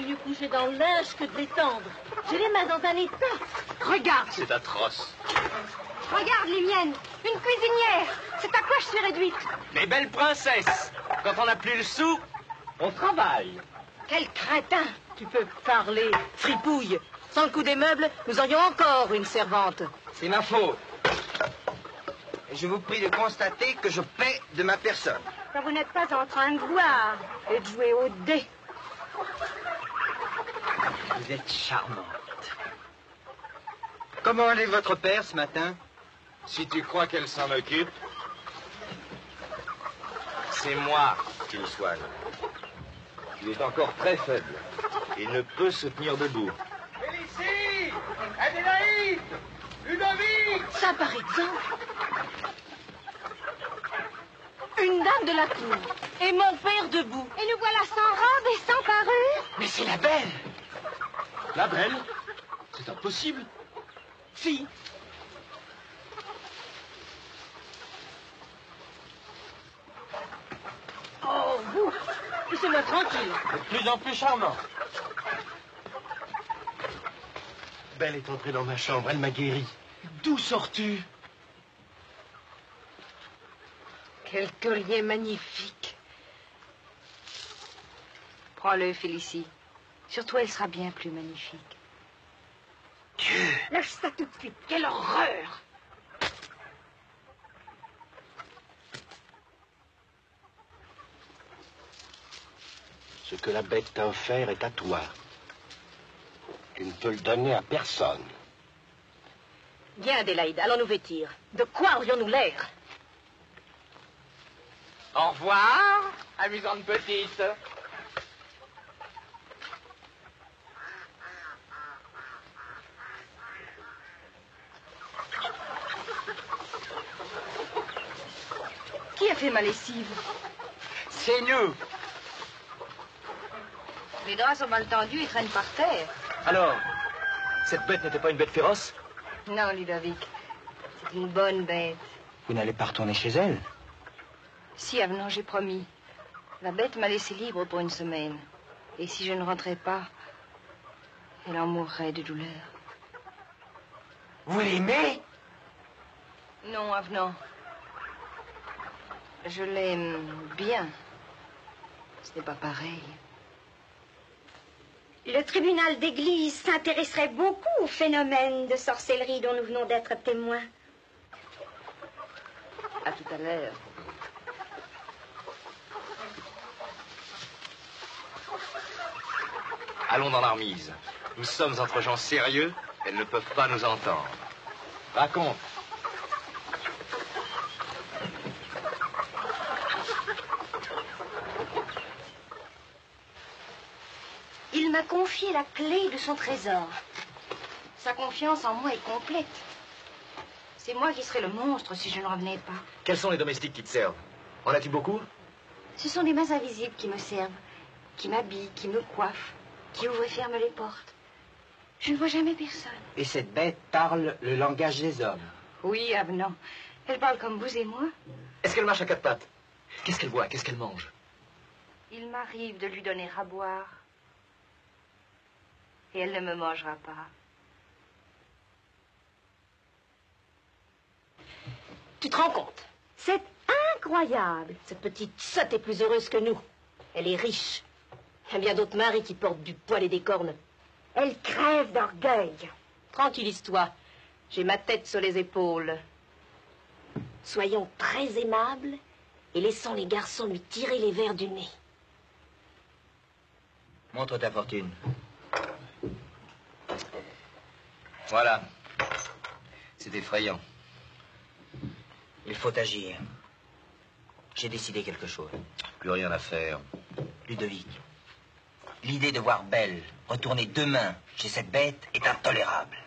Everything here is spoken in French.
mieux coucher dans le linge que de l'étendre. J'ai les mains dans un état. Regarde. C'est atroce. Regarde les miennes. Une cuisinière. C'est à quoi je suis réduite. Mes belles princesses, quand on n'a plus le sou, on travaille. Quel crétin. Tu peux parler, fripouille. Sans le coup des meubles, nous aurions encore une servante. C'est ma faute. Et je vous prie de constater que je paie de ma personne. Quand vous n'êtes pas en train de boire et de jouer au dé. Vous êtes charmante. Comment allait votre père ce matin? Si tu crois qu'elle s'en occupe, c'est moi qui le soigne. Il est encore très faible. Il ne peut se tenir debout. Félicie! Adélaïde! Ludovic! Ça, par exemple. Une dame de la cour. Et mon père debout. Et nous voilà sans robe et sans parure. Mais c'est la belle! La belle? C'est impossible. Si. Oh, vous. Laissez-moi tranquille. De plus en plus charmant. Belle est entrée dans ma chambre, elle m'a guéri. D'où sors-tu? Quel collier magnifique. Prends-le, Félicie. Surtout, elle sera bien plus magnifique. Dieu! Lâche ça tout de suite. Quelle horreur! Ce que la bête t'a offert est à toi. Tu ne peux le donner à personne. Bien, Adélaïde, allons nous vêtir. De quoi aurions-nous l'air? Au revoir, amusante petite. Qui a fait ma lessive? C'est nous. Les draps sont mal tendus et traînent par terre. Alors, cette bête n'était pas une bête féroce? Non, Ludovic. C'est une bonne bête. Vous n'allez pas retourner chez elle? Si, avenant, j'ai promis. La bête m'a laissé libre pour une semaine. Et si je ne rentrais pas, elle en mourrait de douleur. Vous l'aimez? Non, avenant. Je l'aime bien. Ce n'est pas pareil. Le tribunal d'église s'intéresserait beaucoup au phénomène de sorcellerie dont nous venons d'être témoins. À tout à l'heure. Allons dans la remise. Nous sommes entre gens sérieux, elles ne peuvent pas nous entendre. Raconte. Il m'a confié la clé de son trésor. Sa confiance en moi est complète. C'est moi qui serais le monstre si je ne revenais pas. Quels sont les domestiques qui te servent? En as-tu beaucoup? Ce sont des mains invisibles qui me servent, qui m'habillent, qui me coiffent, qui ouvrent et ferment les portes. Je ne vois jamais personne. Et cette bête parle le langage des hommes. Oui, avenant. Elle parle comme vous et moi. Est-ce qu'elle marche à quatre pattes? Qu'est-ce qu'elle boit? Qu'est-ce qu'elle mange? Il m'arrive de lui donner à boire. Et elle ne me mangera pas. Tu te rends compte? C'est incroyable. Cette petite sotte est plus heureuse que nous. Elle est riche. Il y a bien d'autres maris qui portent du poil et des cornes. Elle crève d'orgueil. Tranquillise-toi. J'ai ma tête sur les épaules. Soyons très aimables et laissons les garçons lui tirer les vers du nez. Montre ta fortune. Voilà. C'est effrayant. Il faut agir. J'ai décidé quelque chose. Plus rien à faire. Ludovic, l'idée de voir Belle retourner demain chez cette bête est intolérable.